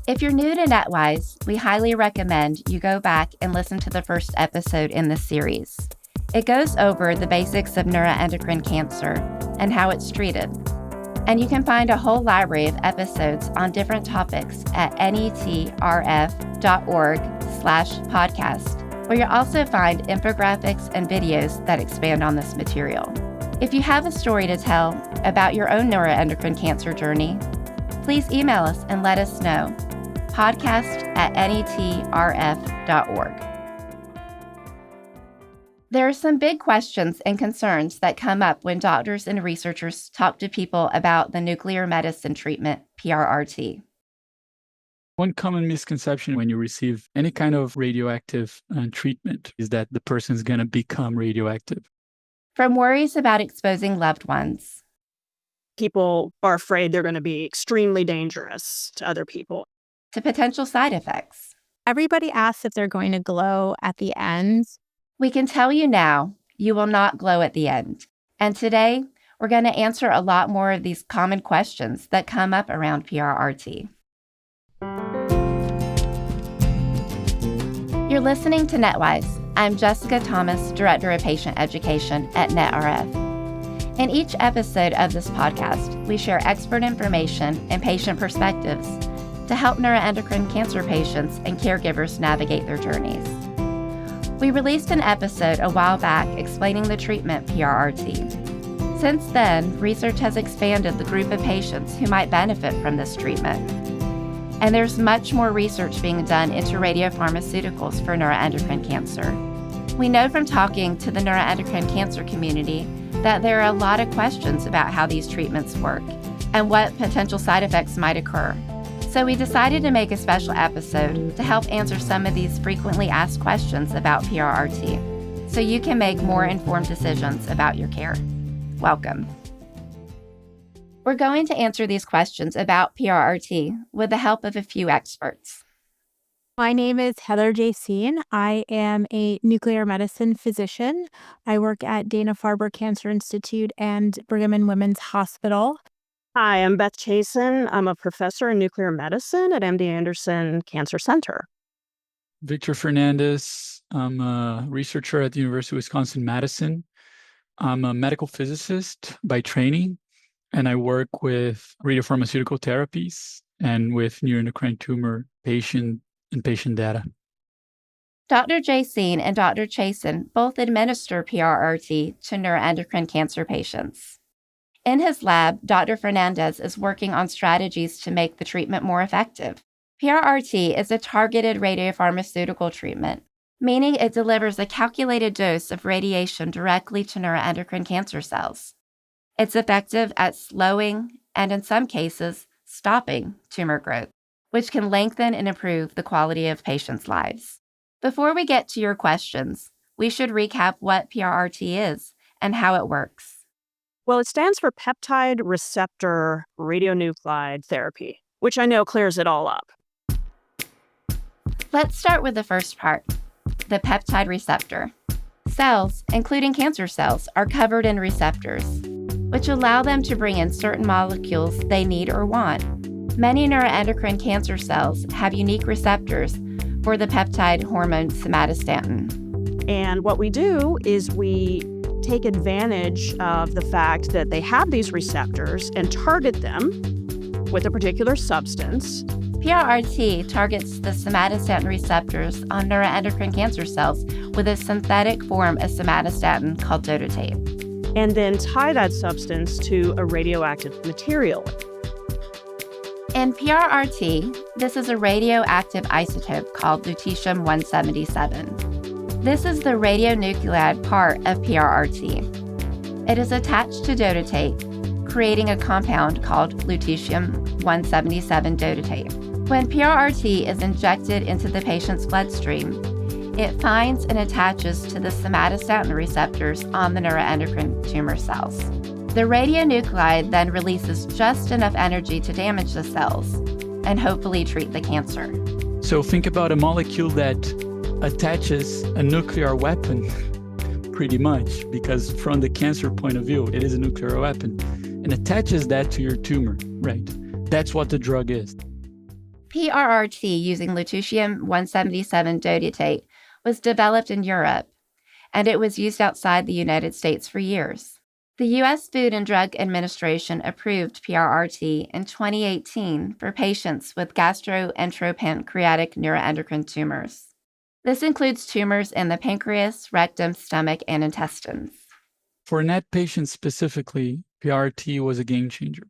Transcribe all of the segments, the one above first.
If you're new to NETWise, we highly recommend you go back and listen to the first episode in this series. It goes over the basics of neuroendocrine cancer and how it's treated. And you can find a whole library of episodes on different topics at netrf.org/podcast, where you'll also find infographics and videos that expand on this material. If you have a story to tell about your own neuroendocrine cancer journey, please email us and let us know. podcast@netrf.org. There are some big questions and concerns that come up when doctors and researchers talk to people about the nuclear medicine treatment, PRRT. One common misconception when you receive any kind of radioactive treatment is that the person's going to become radioactive. From worries about exposing loved ones. People are afraid they're going to be extremely dangerous to other people. To potential side effects. Everybody asks if they're going to glow at the end. We can tell you now, you will not glow at the end. And today, we're going to answer a lot more of these common questions that come up around PRRT. You're listening to NETWise. I'm Jessica Thomas, Director of Patient Education at NETRF. In each episode of this podcast, we share expert information and patient perspectives to help neuroendocrine cancer patients and caregivers navigate their journeys. We released an episode a while back explaining the treatment PRRT. Since then, research has expanded the group of patients who might benefit from this treatment. And there's much more research being done into radiopharmaceuticals for neuroendocrine cancer. We know from talking to the neuroendocrine cancer community that there are a lot of questions about how these treatments work and what potential side effects might occur. So we decided to make a special episode to help answer some of these frequently asked questions about PRRT, so you can make more informed decisions about your care. Welcome. We're going to answer these questions about PRRT with the help of a few experts. My name is Heather Jacine. I am a nuclear medicine physician. I work at Dana-Farber Cancer Institute and Brigham and Women's Hospital. Hi, I'm Beth Chasen. I'm a professor in nuclear medicine at MD Anderson Cancer Center. Victor Fernandez. I'm a researcher at the University of Wisconsin-Madison. I'm a medical physicist by training, and I work with radiopharmaceutical therapies and with neuroendocrine tumor patient data. Dr. Jacine and Dr. Chasen both administer PRRT to neuroendocrine cancer patients. In his lab, Dr. Fernandez is working on strategies to make the treatment more effective. PRRT is a targeted radiopharmaceutical treatment, meaning it delivers a calculated dose of radiation directly to neuroendocrine cancer cells. It's effective at slowing and, in some cases, stopping tumor growth, which can lengthen and improve the quality of patients' lives. Before we get to your questions, we should recap what PRRT is and how it works. Well, it stands for Peptide Receptor Radionuclide Therapy, which I know clears it all up. Let's start with the first part, the peptide receptor. Cells, including cancer cells, are covered in receptors, which allow them to bring in certain molecules they need or want. Many neuroendocrine cancer cells have unique receptors for the peptide hormone somatostatin. And what we do is we take advantage of the fact that they have these receptors and target them with a particular substance. PRRT targets the somatostatin receptors on neuroendocrine cancer cells with a synthetic form of somatostatin called dotatate. And then tie that substance to a radioactive material. In PRRT, this is a radioactive isotope called lutetium-177. This is the radionuclide part of PRRT. It is attached to dotatate, creating a compound called lutetium-177 dotatate. When PRRT is injected into the patient's bloodstream, it finds and attaches to the somatostatin receptors on the neuroendocrine tumor cells. The radionuclide then releases just enough energy to damage the cells and hopefully treat the cancer. So think about a molecule that attaches a nuclear weapon, pretty much, because from the cancer point of view, it is a nuclear weapon, and attaches that to your tumor, right? That's what the drug is. PRRT using lutetium-177 dotatate was developed in Europe, and it was used outside the United States for years. The U.S. Food and Drug Administration approved PRRT in 2018 for patients with gastroenteropancreatic neuroendocrine tumors. This includes tumors in the pancreas, rectum, stomach, and intestines. For NET patients specifically, PRRT was a game changer.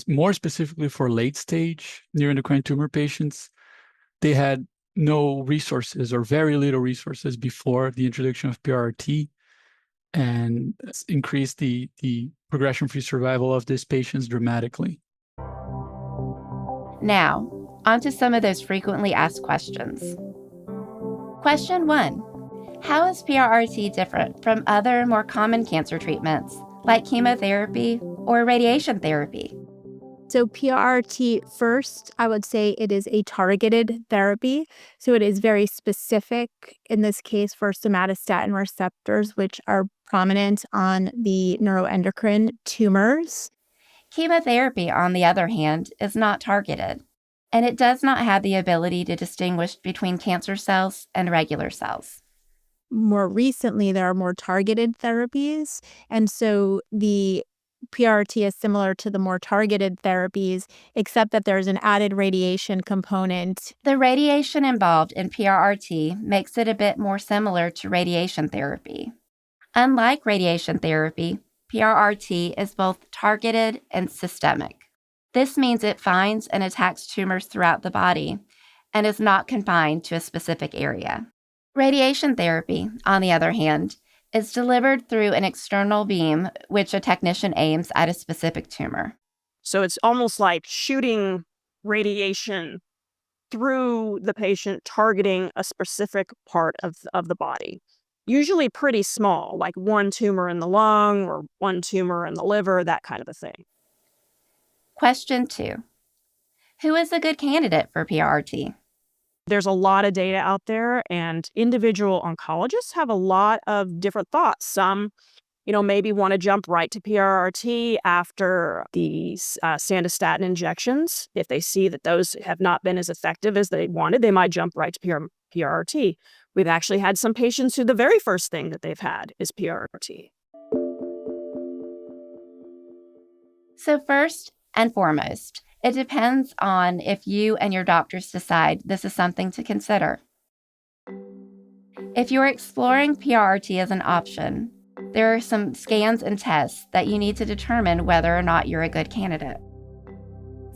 More specifically for late-stage neuroendocrine tumor patients, they had no resources or very little resources before the introduction of PRRT, and increased the progression-free survival of these patients dramatically. Now, on to some of those frequently asked questions. Question 1. How is PRRT different from other more common cancer treatments like chemotherapy or radiation therapy? So PRRT, first, I would say it is a targeted therapy. So it is very specific, in this case, for somatostatin receptors, which are prominent on the neuroendocrine tumors. Chemotherapy, on the other hand, is not targeted, and it does not have the ability to distinguish between cancer cells and regular cells. More recently, there are more targeted therapies, and so the PRRT is similar to the more targeted therapies, except that there's an added radiation component. The radiation involved in PRRT makes it a bit more similar to radiation therapy. Unlike radiation therapy, PRRT is both targeted and systemic. This means it finds and attacks tumors throughout the body and is not confined to a specific area. Radiation therapy, on the other hand, is delivered through an external beam which a technician aims at a specific tumor. So it's almost like shooting radiation through the patient, targeting a specific part of the body. Usually pretty small, like one tumor in the lung or one tumor in the liver, that kind of a thing. Question 2. Who is a good candidate for PRRT? There's a lot of data out there, and individual oncologists have a lot of different thoughts. Some, maybe want to jump right to PRRT after the sandostatin injections. If they see that those have not been as effective as they wanted, they might jump right to PRRT. We've actually had some patients who the very first thing that they've had is PRRT. So first and foremost, it depends on if you and your doctors decide this is something to consider. If you're exploring PRRT as an option, there are some scans and tests that you need to determine whether or not you're a good candidate.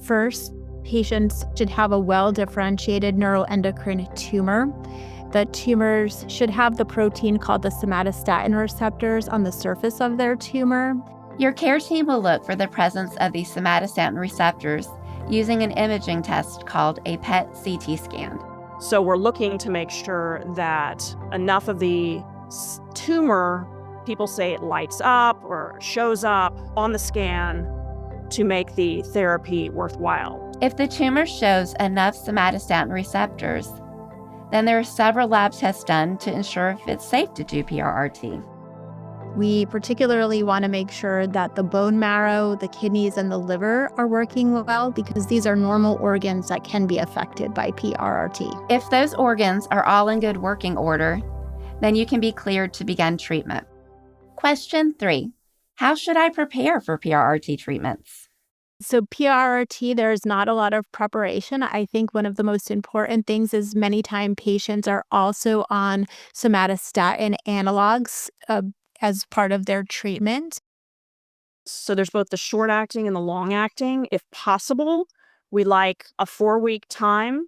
First, patients should have a well-differentiated neuroendocrine tumor. The tumors should have the protein called the somatostatin receptors on the surface of their tumor. Your care team will look for the presence of these somatostatin receptors using an imaging test called a PET-CT scan. So we're looking to make sure that enough of the tumor, people say it lights up or shows up on the scan to make the therapy worthwhile. If the tumor shows enough somatostatin receptors, then there are several lab tests done to ensure if it's safe to do PRRT. We particularly want to make sure that the bone marrow, the kidneys, and the liver are working well because these are normal organs that can be affected by PRRT. If those organs are all in good working order, then you can be cleared to begin treatment. Question 3. How should I prepare for PRRT treatments? So PRRT, there's not a lot of preparation. I think one of the most important things is many times patients are also on somatostatin analogs as part of their treatment. So there's both the short-acting and the long-acting. If possible, we like a 4-week time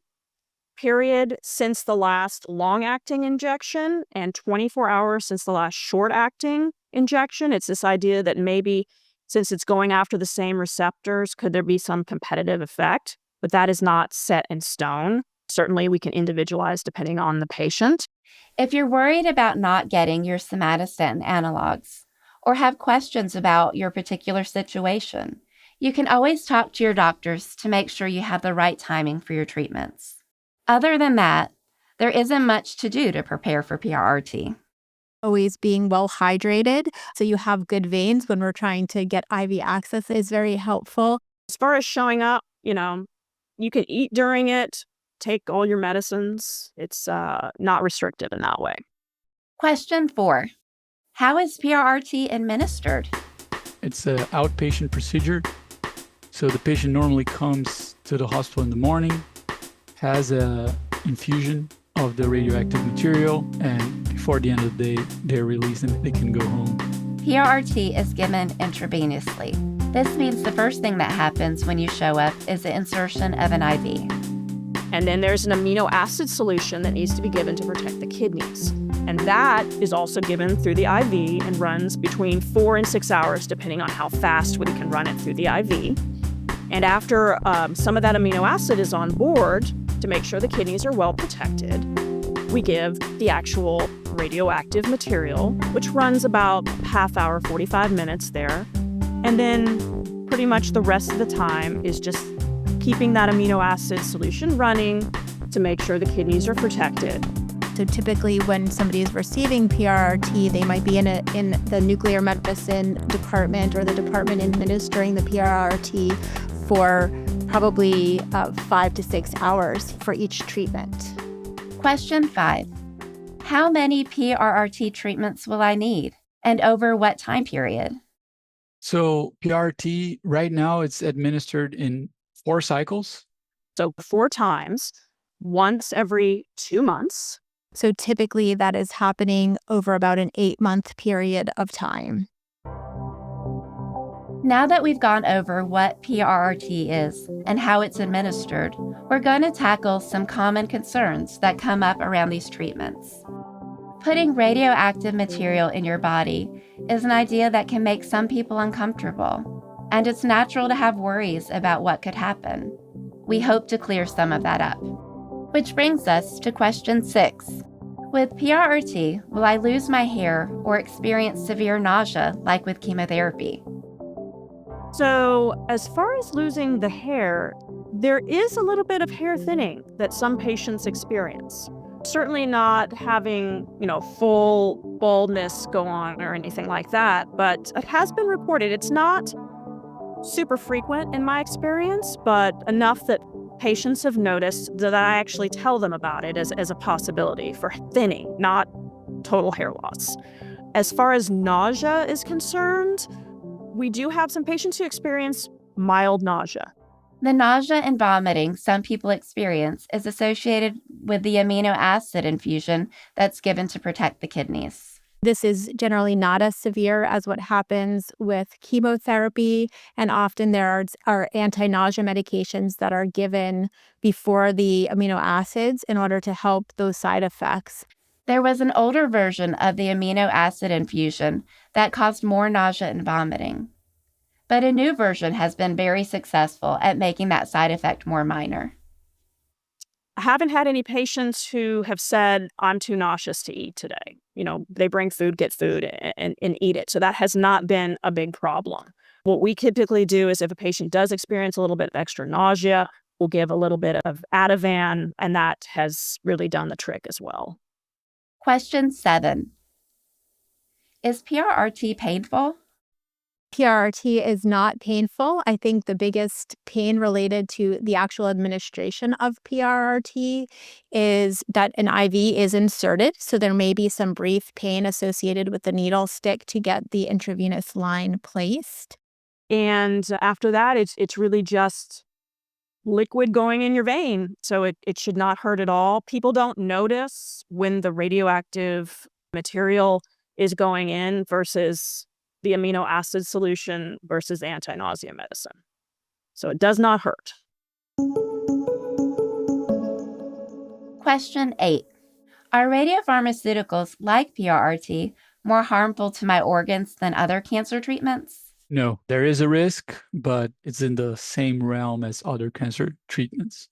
period since the last long-acting injection and 24 hours since the last short-acting injection. It's this idea that maybe since it's going after the same receptors, could there be some competitive effect? But that is not set in stone. Certainly, we can individualize depending on the patient. If you're worried about not getting your somatostatin analogs or have questions about your particular situation, you can always talk to your doctors to make sure you have the right timing for your treatments. Other than that, there isn't much to do to prepare for PRRT. Always being well hydrated so you have good veins when we're trying to get IV access is very helpful. As far as showing up, You can eat during it, take all your medicines. It's not restrictive in that way. Question 4. How is PRRT administered? It's an outpatient procedure. So the patient normally comes to the hospital in the morning, has a infusion of the radioactive material, and before the end of the day, they're released and they can go home. PRRT is given intravenously. This means the first thing that happens when you show up is the insertion of an IV. And then there's an amino acid solution that needs to be given to protect the kidneys. And that is also given through the IV and runs between 4 and 6 hours, depending on how fast we can run it through the IV. And after some of that amino acid is on board, to make sure the kidneys are well protected, we give the actual radioactive material, which runs about half hour, 45 minutes there. And then pretty much the rest of the time is just keeping that amino acid solution running to make sure the kidneys are protected. So typically when somebody is receiving PRRT, they might be in the nuclear medicine department or the department administering the PRRT for probably 5 to 6 hours for each treatment. Question 5. How many PRRT treatments will I need, and over what time period? So PRRT, right now, it's administered in 4 cycles. So 4 times, once every 2 months. So typically that is happening over about an 8-month period of time. Now that we've gone over what PRRT is and how it's administered, we're going to tackle some common concerns that come up around these treatments. Putting radioactive material in your body is an idea that can make some people uncomfortable, and it's natural to have worries about what could happen. We hope to clear some of that up. Which brings us to question 6. With PRRT, will I lose my hair or experience severe nausea like with chemotherapy? So as far as losing the hair, there is a little bit of hair thinning that some patients experience. Certainly not having, full baldness go on or anything like that, but it has been reported. It's not super frequent in my experience, but enough that patients have noticed that I actually tell them about it as a possibility for thinning, not total hair loss. As far as nausea is concerned, we do have some patients who experience mild nausea. The nausea and vomiting some people experience is associated with the amino acid infusion that's given to protect the kidneys. This is generally not as severe as what happens with chemotherapy, and often there are anti-nausea medications that are given before the amino acids in order to help those side effects. There was an older version of the amino acid infusion that caused more nausea and vomiting, but a new version has been very successful at making that side effect more minor. I haven't had any patients who have said, I'm too nauseous to eat today. They bring food, get food, and eat it. So that has not been a big problem. What we typically do is if a patient does experience a little bit of extra nausea, we'll give a little bit of Ativan, and that has really done the trick as well. Question 7. Is PRRT painful? PRRT is not painful. I think the biggest pain related to the actual administration of PRRT is that an IV is inserted. So there may be some brief pain associated with the needle stick to get the intravenous line placed. And after that, it's really just liquid going in your vein. So it should not hurt at all. People don't notice when the radioactive material is going in versus the amino acid solution versus anti-nausea medicine. So it does not hurt. Question 8. Are radiopharmaceuticals like PRRT more harmful to my organs than other cancer treatments? No, there is a risk, but it's in the same realm as other cancer treatments.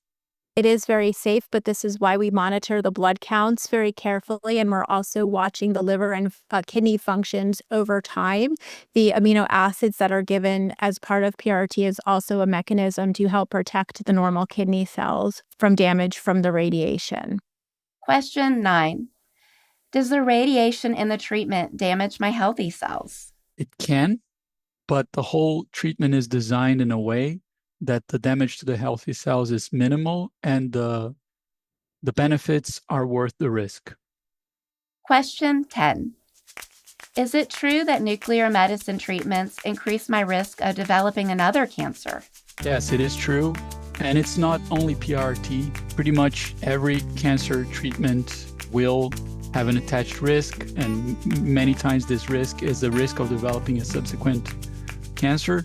It is very safe, but this is why we monitor the blood counts very carefully, and we're also watching the liver and kidney functions over time. The amino acids that are given as part of PRRT is also a mechanism to help protect the normal kidney cells from damage from the radiation. Question 9. Does the radiation in the treatment damage my healthy cells? It can, but the whole treatment is designed in a way that the damage to the healthy cells is minimal and the benefits are worth the risk. Question 10. Is it true that nuclear medicine treatments increase my risk of developing another cancer? Yes, it is true. And it's not only PRRT. Pretty much every cancer treatment will have an attached risk, and many times this risk is the risk of developing a subsequent cancer.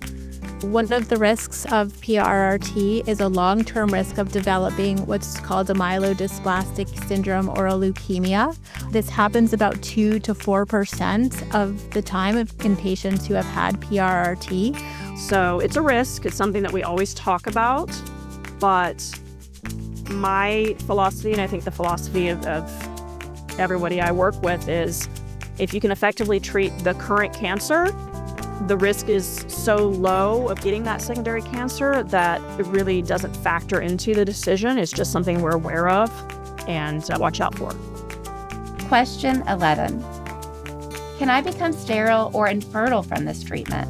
One of the risks of PRRT is a long-term risk of developing what's called a myelodysplastic syndrome or a leukemia. This happens about 2 to 4% of the time in patients who have had PRRT. So it's a risk. It's something that we always talk about. But my philosophy, and I think the philosophy of everybody I work with, is if you can effectively treat the current cancer, the risk is so low of getting that secondary cancer that it really doesn't factor into the decision. It's just something we're aware of and watch out for. Question 11. Can I become sterile or infertile from this treatment?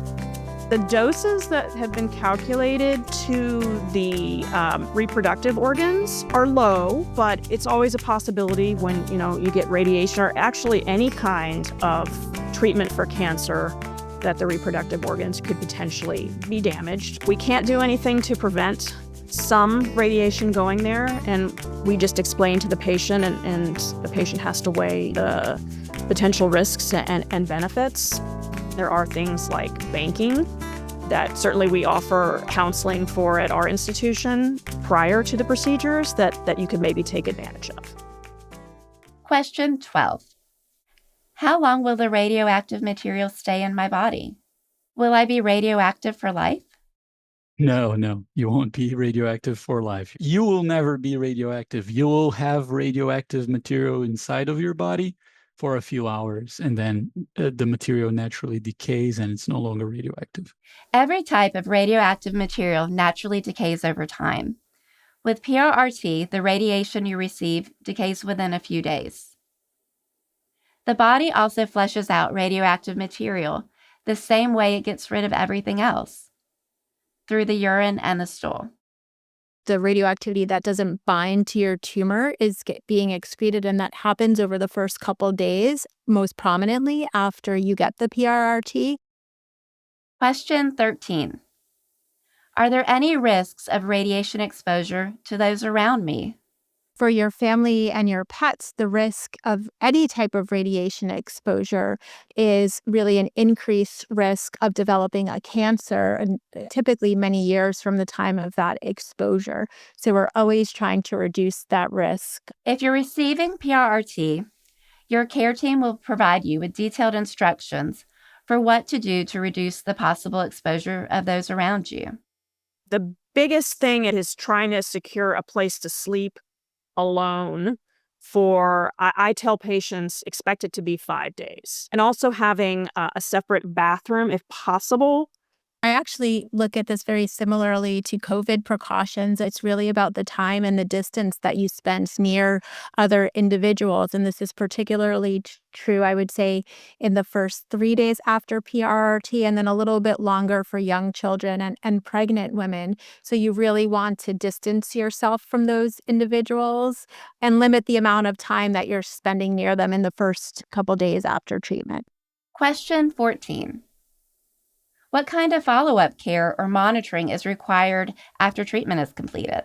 The doses that have been calculated to the reproductive organs are low, but it's always a possibility when you get radiation or actually any kind of treatment for cancer that the reproductive organs could potentially be damaged. We can't do anything to prevent some radiation going there, and we just explain to the patient, and the patient has to weigh the potential risks and benefits. There are things like banking that certainly we offer counseling for at our institution prior to the procedures that you could maybe take advantage of. Question 12. How long will the radioactive material stay in my body? Will I be radioactive for life? No, you won't be radioactive for life. You will never be radioactive. You will have radioactive material inside of your body for a few hours, and then the material naturally decays and it's no longer radioactive. Every type of radioactive material naturally decays over time. With PRRT, the radiation you receive decays within a few days. The body also flushes out radioactive material the same way it gets rid of everything else, through the urine and the stool. The radioactivity that doesn't bind to your tumor is being excreted, and that happens over the first couple days, most prominently after you get the PRRT. Question 13. Are there any risks of radiation exposure to those around me? For your family and your pets, the risk of any type of radiation exposure is really an increased risk of developing a cancer, and typically many years from the time of that exposure. So we're always trying to reduce that risk. If you're receiving PRRT, your care team will provide you with detailed instructions for what to do to reduce the possible exposure of those around you. The biggest thing is trying to secure a place to sleep alone for, I tell patients, expect it to be 5 days. And also having a separate bathroom if possible. I actually look at this very similarly to COVID precautions. It's really about the time and the distance that you spend near other individuals. And this is particularly true, I would say, in the first 3 days after PRRT, and then a little bit longer for young children and pregnant women. So you really want to distance yourself from those individuals and limit the amount of time that you're spending near them in the first couple days after treatment. Question 14. What kind of follow-up care or monitoring is required after treatment is completed?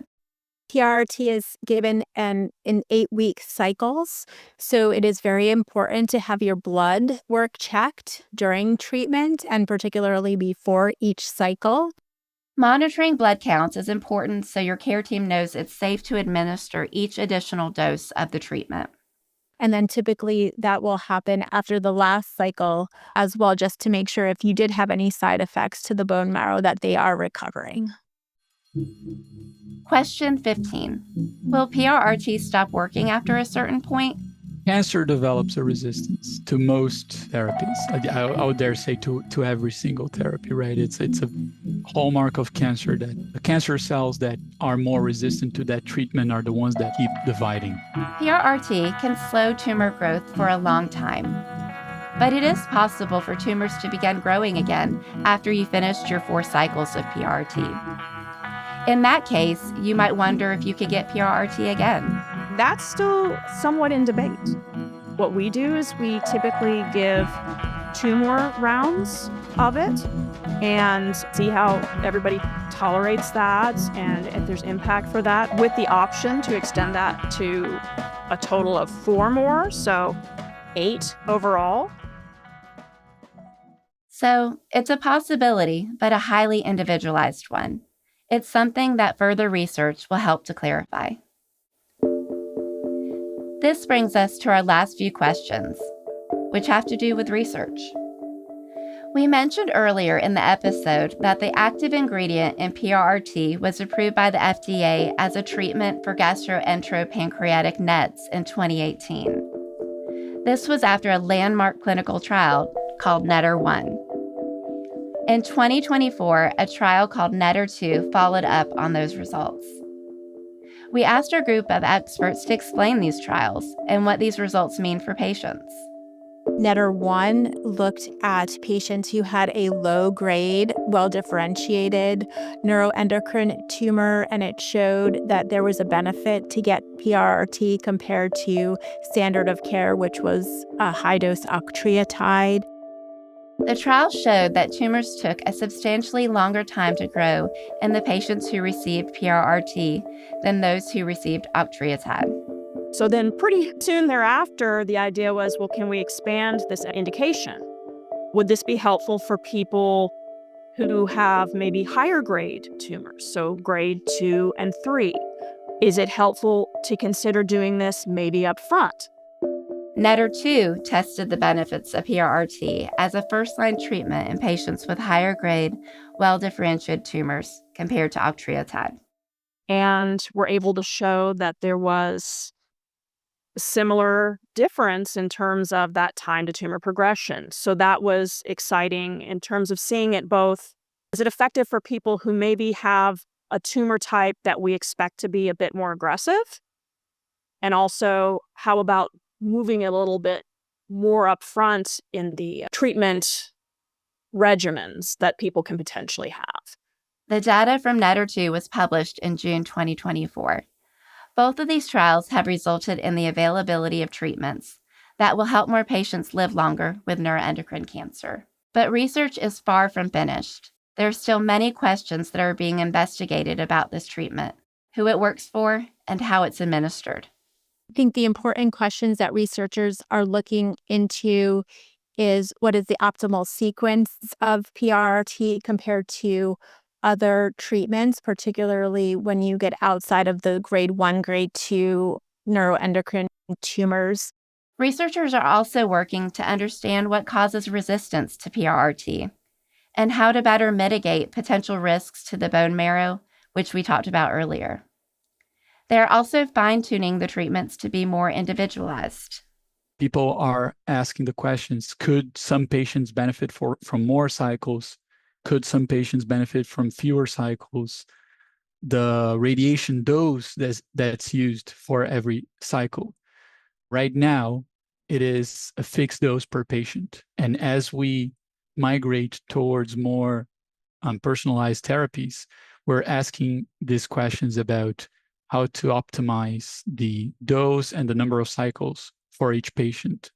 PRRT is given in 8-week cycles, so it is very important to have your blood work checked during treatment and particularly before each cycle. Monitoring blood counts is important so your care team knows it's safe to administer each additional dose of the treatment. And then typically that will happen after the last cycle as well, just to make sure if you did have any side effects to the bone marrow that they are recovering. Question 15. Will PRRT stop working after a certain point? Cancer develops a resistance to most therapies. I would dare say to every single therapy, right? It's a hallmark of cancer that the cancer cells that are more resistant to that treatment are the ones that keep dividing. PRRT can slow tumor growth for a long time, but it is possible for tumors to begin growing again after you finished your 4 cycles of PRRT. In that case, you might wonder if you could get PRRT again. That's still somewhat in debate. What we do is we typically give 2 more rounds of it and see how everybody tolerates that and if there's impact for that, with the option to extend that to a total of 4 more, so 8 overall. So it's a possibility, but a highly individualized one. It's something that further research will help to clarify. This brings us to our last few questions, which have to do with research. We mentioned earlier in the episode that the active ingredient in PRRT was approved by the FDA as a treatment for gastroenteropancreatic NETs in 2018. This was after a landmark clinical trial called NETR1. In 2024, a trial called NETR2 followed up on those results. We asked our group of experts to explain these trials and what these results mean for patients. NETR1 looked at patients who had a low-grade, well-differentiated neuroendocrine tumor, and it showed that there was a benefit to get PRRT compared to standard of care, which was a high-dose octreotide. The trial showed that tumors took a substantially longer time to grow in the patients who received PRRT than those who received octreotide. So then pretty soon thereafter, the idea was, well, can we expand this indication? Would this be helpful for people who have maybe higher grade tumors, so grade 2 and 3? Is it helpful to consider doing this maybe up front? NETR2 tested the benefits of PRRT as a first-line treatment in patients with higher grade, well-differentiated tumors compared to octreotide. And we're able to show that there was a similar difference in terms of that time to tumor progression. So that was exciting in terms of seeing it both. Is it effective for people who maybe have a tumor type that we expect to be a bit more aggressive? And also, how about moving a little bit more upfront in the treatment regimens that people can potentially have? The data from NETR2 was published in June 2024. Both of these trials have resulted in the availability of treatments that will help more patients live longer with neuroendocrine cancer. But research is far from finished. There are still many questions that are being investigated about this treatment, who it works for, and how it's administered. I think the important questions that researchers are looking into is what is the optimal sequence of PRRT compared to other treatments, particularly when you get outside of the grade 1, grade 2 neuroendocrine tumors. Researchers are also working to understand what causes resistance to PRRT and how to better mitigate potential risks to the bone marrow, which we talked about earlier. They are also fine-tuning the treatments to be more individualized. People are asking the questions, could some patients benefit from more cycles? Could some patients benefit from fewer cycles? The radiation dose that's used for every cycle. Right now, it is a fixed dose per patient. And as we migrate towards more personalized therapies, we're asking these questions about how to optimize the dose and the number of cycles for each patient.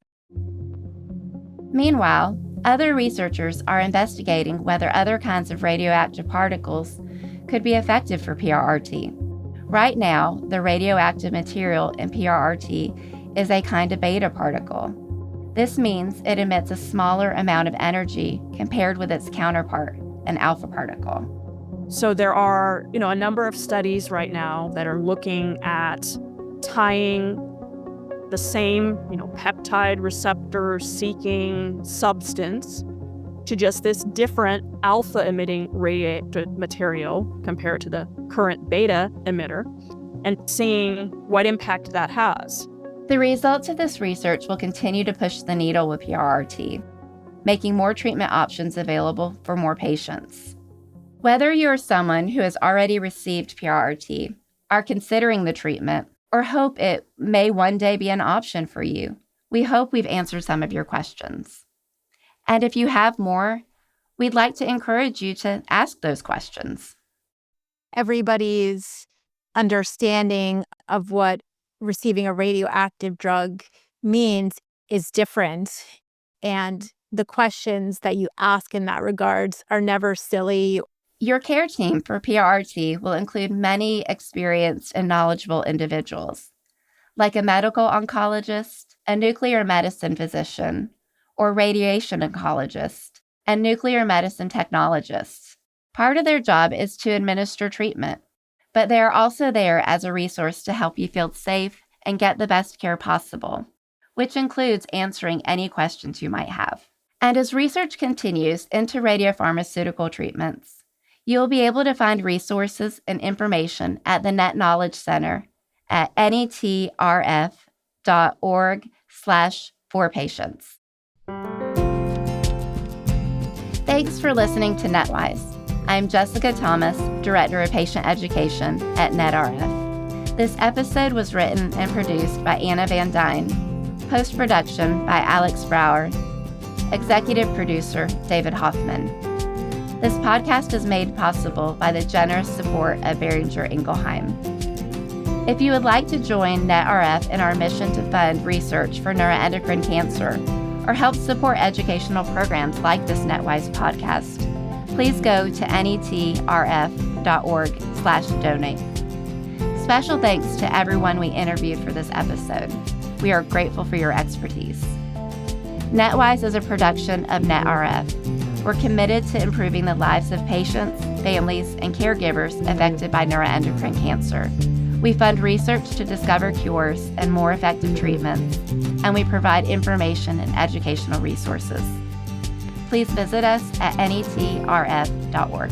Meanwhile, other researchers are investigating whether other kinds of radioactive particles could be effective for PRRT. Right now, the radioactive material in PRRT is a kind of beta particle. This means it emits a smaller amount of energy compared with its counterpart, an alpha particle. So there are, a number of studies right now that are looking at tying the same, peptide receptor seeking substance to just this different alpha emitting radioactive material compared to the current beta emitter, and seeing what impact that has. The results of this research will continue to push the needle with PRRT, making more treatment options available for more patients. Whether you are someone who has already received PRRT, are considering the treatment, or hope it may one day be an option for you, we hope we've answered some of your questions. And if you have more, we'd like to encourage you to ask those questions. everybody's understanding of what receiving a radioactive drug means is different. And the questions that you ask in that regards are never silly. Your care team for PRRT will include many experienced and knowledgeable individuals, like a medical oncologist, a nuclear medicine physician, or radiation oncologist, and nuclear medicine technologists. Part of their job is to administer treatment, but they are also there as a resource to help you feel safe and get the best care possible, which includes answering any questions you might have. And as research continues into radiopharmaceutical treatments, you will be able to find resources and information at the Net Knowledge Center at netrf.org/forpatients. Thanks for listening to NETWise. I'm Jessica Thomas, Director of Patient Education at NETRF. This episode was written and produced by Anna Van Dyne, post-production by Alex Brower, executive producer David Hoffman. This podcast is made possible by the generous support of Boehringer Ingelheim. If you would like to join NETRF in our mission to fund research for neuroendocrine cancer or help support educational programs like this NETWise podcast, please go to netrf.org/donate. Special thanks to everyone we interviewed for this episode. We are grateful for your expertise. NETWise is a production of NETRF. We're committed to improving the lives of patients, families, and caregivers affected by neuroendocrine cancer. We fund research to discover cures and more effective treatments, and we provide information and educational resources. Please visit us at netrf.org.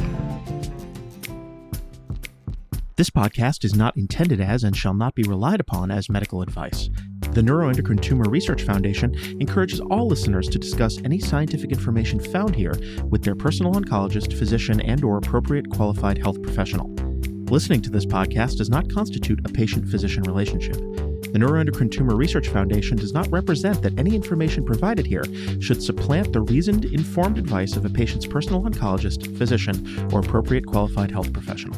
This podcast is not intended as and shall not be relied upon as medical advice. The Neuroendocrine Tumor Research Foundation encourages all listeners to discuss any scientific information found here with their personal oncologist, physician, and/or appropriate qualified health professional. Listening to this podcast does not constitute a patient-physician relationship. The Neuroendocrine Tumor Research Foundation does not represent that any information provided here should supplant the reasoned, informed advice of a patient's personal oncologist, physician, or appropriate qualified health professional.